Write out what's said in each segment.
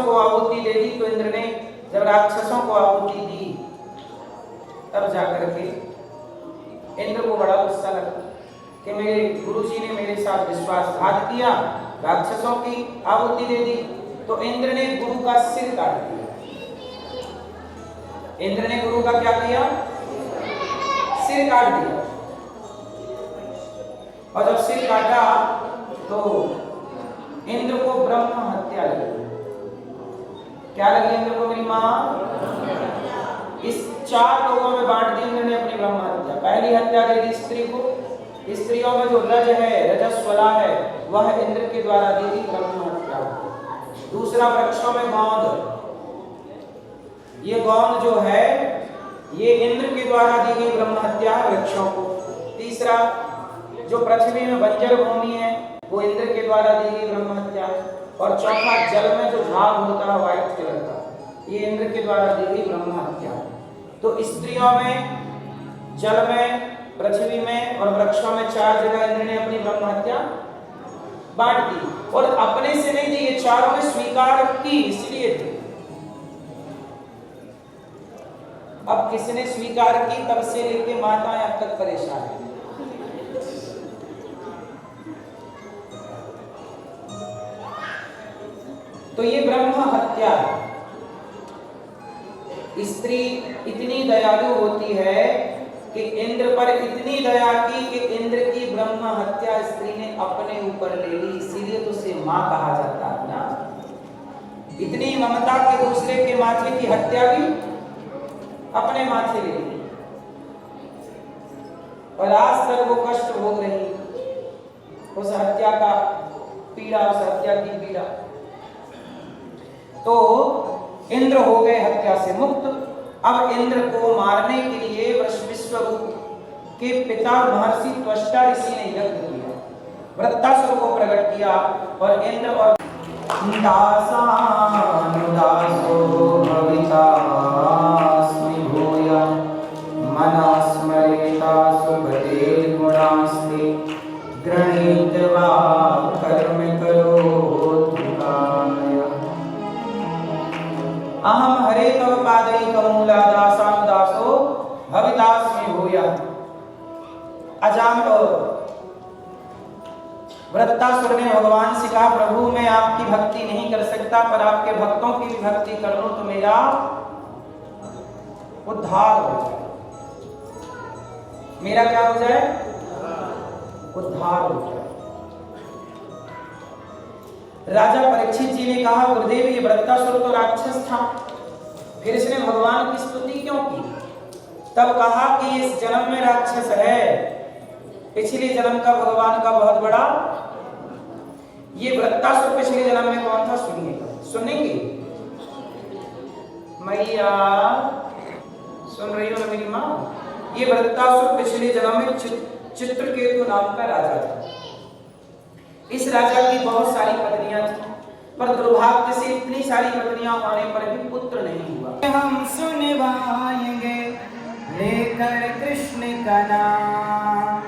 को आहुति दे दी। तो इंद्र ने जब राक्षसों को आहुति दी तब जाकर के इंद्र को बड़ा गुस्सा लगा कि मेरे गुरुजी ने मेरे साथ विश्वासघात किया, राक्षसों की आहुति दे दी। तो इंद्र ने गुरु का सिर काट दिया। इंद्र ने गुरु का क्या किया? सिर काट दिया। और जब सिर काटा तो इंद्र को ब्रह्म हत्या लगी। क्या लगी इंद्र को? मेरी मां, इस 4 लोगों में बांट दी इंद्र ने अपनी ब्रह्म हत्या। पहली हत्या दे दी स्त्री को। स्त्रियों में जो रज है, रजस्वला है, वह इंद्र के द्वारा दी गई ब्रह्म हत्या। दूसरा, वृक्षों में गोंद, ये गोंद जो है ये इंद्र के द्वारा दी गई ब्रह्म हत्या वृक्षों को। तीसरा, जो पृथ्वी में बंजर भूमि है वो इंद्र के द्वारा दी गई ब्रह्म हत्या। और चौथा, जल में जो झाग होता है व्हाइट कलर का, ये इंद्र के द्वारा दी गई ब्रह्म हत्या। तो स्त्रियों में, जल में, पृथ्वी में और वृक्षों में 4 जगह इंद्र ने अपनी ब्रह्म हत्या बांट दी। और अपने से नहीं दी, ये चारों ने स्वीकार की, इसलिए दी। अब किसने स्वीकार की, तब से लेके माताएं अब तक परेशान है। तो ये ब्रह्म हत्या है। स्त्री इतनी दयालु होती है कि इंद्र पर इतनी दया की कि इंद्र की ब्रह्म हत्या स्त्री ने अपने ऊपर ले ली, इसीलिए तो उसे मां कहा जाता है ना। इतनी ममता के दूसरे के माथे की हत्या भी अपने माथे ले ली और आज तक वो कष्ट भोग रही, उस हत्या का पीड़ा, उस हत्या की पीड़ा। तो इंद्र हो गए हत्या से मुक्त। अब इंद्र को मारने के लिए विश्वरूप के पिता महर्षि त्वष्टा ऋषि ने यज्ञ किया, वृत्तासुर को प्रकट किया। और इंद्र और दासानुदासो भविता स्मृभूय मनस्मरेता सुभते गुणास्ते गृहीत्वा कर्म करोत्काय। अहम हरे तव पादैकमूला दासानुदासो भविता स्मृभूय। वृत्तासुर ने भगवान से कहा, प्रभु मैं आपकी भक्ति नहीं कर सकता, पर आपके भक्तों की भी भक्ति कर लूं तो मेरा उद्धार हो जाए। मेरा क्या हो जाए? उद्धार हो जाए। राजा परीक्षित जी ने कहा, गुरुदेव ये वृत्तासुर तो राक्षस था, फिर इसने भगवान की स्तुति क्यों की? तब कहा कि इस जन्म में राक्षस है, पिछले जन्म का भगवान का बहुत बड़ा। ये वृत्तासुर पिछले जन्म में कौन था? सुनेंगे मैया, सुन रही हो ना मेरी माँ? ये वृत्तासुर पिछले जन्म में चित्रकेतु नाम का राजा था। इस राजा की बहुत सारी पत्नियां थी, पर दुर्भाग्य से इतनी सारी पत्नियां होने पर भी पुत्र नहीं हुआ। हम सुनवाएंगे लेकर कृष्ण का नाम,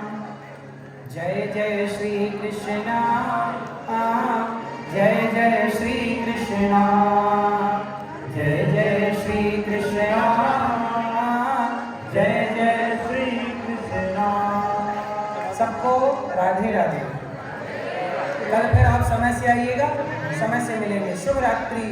जय जय श्री कृष्णा, जय जय श्री कृष्णा, जय जय श्री कृष्णा, जय जय श्री कृष्णा। सबको राधे राधे। कल फिर आप समय से आइएगा, समय से मिलेंगे। शुभ रात्रि।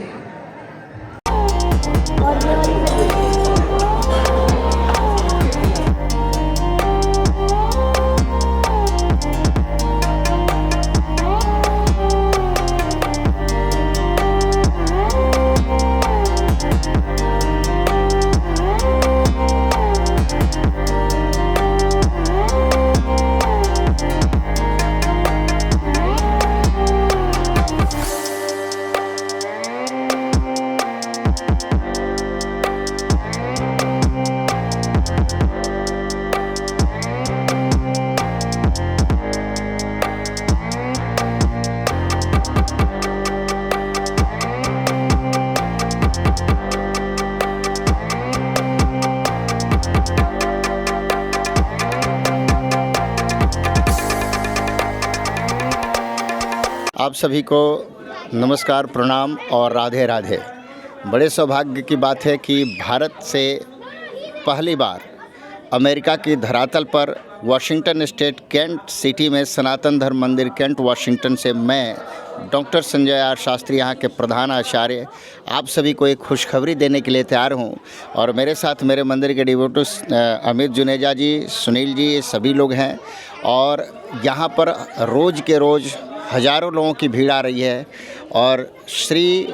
आप सभी को नमस्कार, प्रणाम और राधे राधे। बड़े सौभाग्य की बात है कि भारत से पहली बार अमेरिका की धरातल पर वाशिंगटन स्टेट कैंट सिटी में सनातन धर्म मंदिर कैंट वाशिंगटन से मैं डॉक्टर संजय आर शास्त्री, यहाँ के प्रधान आचार्य, आप सभी को एक खुशखबरी देने के लिए तैयार हूँ। और मेरे साथ मेरे मंदिर के डिवोटिस अमित जुनेजा जी, सुनील जी, ये सभी लोग हैं। और यहाँ पर रोज़ के रोज़ हज़ारों लोगों की भीड़ आ रही है। और श्री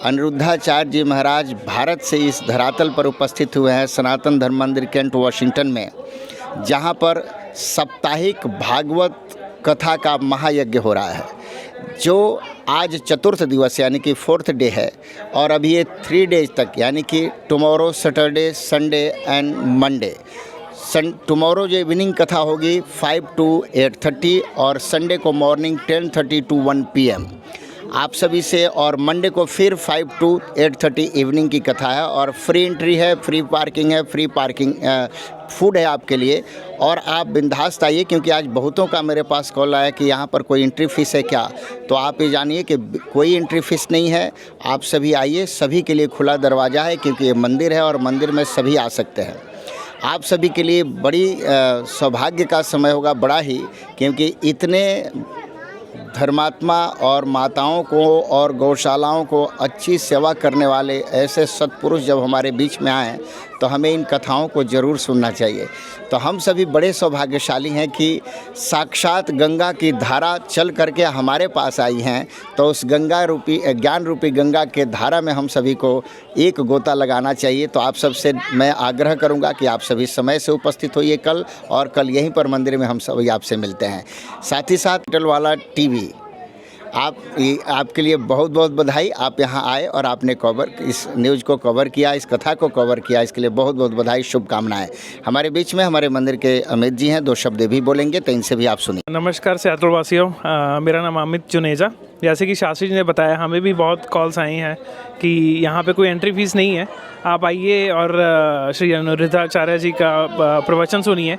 अनिरुद्धाचार्य जी महाराज भारत से इस धरातल पर उपस्थित हुए हैं सनातन धर्म मंदिर कैंट वाशिंगटन में, जहाँ पर साप्ताहिक भागवत कथा का महायज्ञ हो रहा है, जो आज चतुर्थ दिवस यानी कि 4th डे है। और अभी ये 3 डेज तक यानी कि tomorrow, Saturday, Sunday and Monday. Tomorrow जो इवनिंग कथा होगी 5 to 8:30 और संडे को मॉर्निंग 10:30 to 1 PM आप सभी से। और मंडे को फिर 5 to 8:30 इवनिंग की कथा है। और फ्री एंट्री है, फ्री पार्किंग है, फ्री पार्किंग फूड है आपके लिए। और आप बिंदास आइए, क्योंकि आज बहुतों का मेरे पास कॉल आया कि यहाँ पर कोई एंट्री फ़ीस है क्या। तो आप ये जानिए कि कोई एंट्री फ़ीस नहीं है। आप सभी आइए, सभी के लिए खुला दरवाज़ा है, क्योंकि ये मंदिर है और मंदिर में सभी आ सकते हैं। आप सभी के लिए बड़ी सौभाग्य का समय होगा, बड़ा ही, क्योंकि इतने धर्मात्मा और माताओं को और गौशालाओं को अच्छी सेवा करने वाले ऐसे सत्पुरुष जब हमारे बीच में आए तो हमें इन कथाओं को ज़रूर सुनना चाहिए। तो हम सभी बड़े सौभाग्यशाली हैं कि साक्षात गंगा की धारा चल करके हमारे पास आई हैं। तो उस गंगा रूपी, ज्ञान रूपी गंगा के धारा में हम सभी को एक गोता लगाना चाहिए। तो आप सबसे मैं आग्रह करूंगा कि आप सभी समय से उपस्थित होइए कल, और कल यहीं पर मंदिर में हम सभी आपसे मिलते हैं। साथ ही साथ डिजिटल टीवी आपके लिए बहुत बहुत बधाई। आप यहाँ आए और आपने इस न्यूज़ को कवर किया, इस कथा को कवर किया, इसके लिए बहुत बहुत बधाई, शुभकामनाएं। हमारे बीच में हमारे मंदिर के अमित जी हैं, 2 शब्द भी बोलेंगे, तो इनसे भी आप सुनिए। नमस्कार सियाटल वासियों, मेरा नाम अमित जुनेजा। जैसे कि शास्त्री जी ने बताया, हमें भी बहुत कॉल्स आई हैं कि यहाँ पे कोई एंट्री फ़ीस नहीं है, आप आइए और श्री अनिरुद्धाचार्य जी का प्रवचन सुनिए।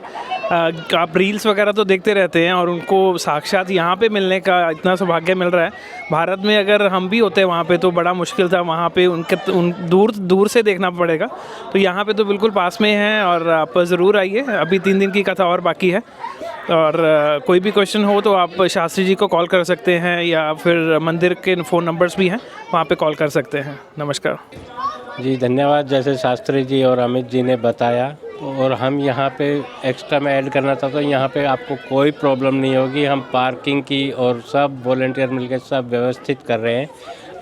आप रील्स वगैरह तो देखते रहते हैं और उनको साक्षात यहाँ पे मिलने का इतना सौभाग्य मिल रहा है। भारत में अगर हम भी होते वहाँ पे तो बड़ा मुश्किल था, वहाँ पे दूर से देखना पड़ेगा। तो यहाँ पे तो बिल्कुल पास में है और आप ज़रूर आइए। अभी 3 दिन की कथा और बाकी है। और कोई भी क्वेश्चन हो तो आप शास्त्री जी को कॉल कर सकते हैं, या फिर मंदिर के फ़ोन नंबर्स भी हैं, वहाँ पे कॉल कर सकते हैं। नमस्कार जी, धन्यवाद। जैसे शास्त्री जी और अमित जी ने बताया, और हम यहाँ पे एक्स्ट्रा में ऐड करना चाहता हूँ, यहाँ पे आपको कोई प्रॉब्लम नहीं होगी। हम पार्किंग की और सब वॉलंटियर मिलकर सब व्यवस्थित कर रहे हैं।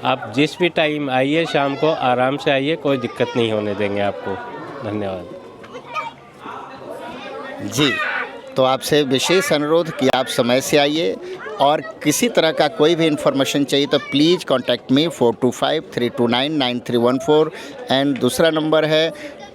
आप जिस भी टाइम आइए, शाम को आराम से आइए, कोई दिक्कत नहीं होने देंगे आपको। धन्यवाद जी। तो आपसे विशेष अनुरोध कि आप समय से आइए, और किसी तरह का कोई भी इन्फॉर्मेशन चाहिए तो प्लीज़ कॉन्टैक्ट मी 4553299314 एंड दूसरा नंबर है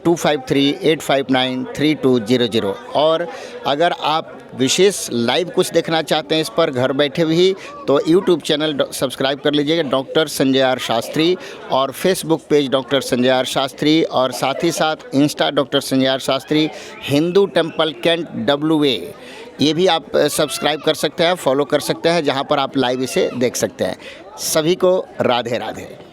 2538593200। और अगर आप विशेष लाइव कुछ देखना चाहते हैं इस पर घर बैठे भी, तो यूट्यूब चैनल सब्सक्राइब कर लीजिएगा डॉक्टर संजय आर शास्त्री, और Facebook page doctor Sanjay R Shastri, और साथ ही साथ insta doctor Sanjay R Shastri, Hindu temple Cantt WA, ये भी आप सब्सक्राइब कर सकते हैं, फॉलो कर सकते हैं, जहाँ पर आप लाइव इसे देख सकते हैं। सभी को राधे राधे।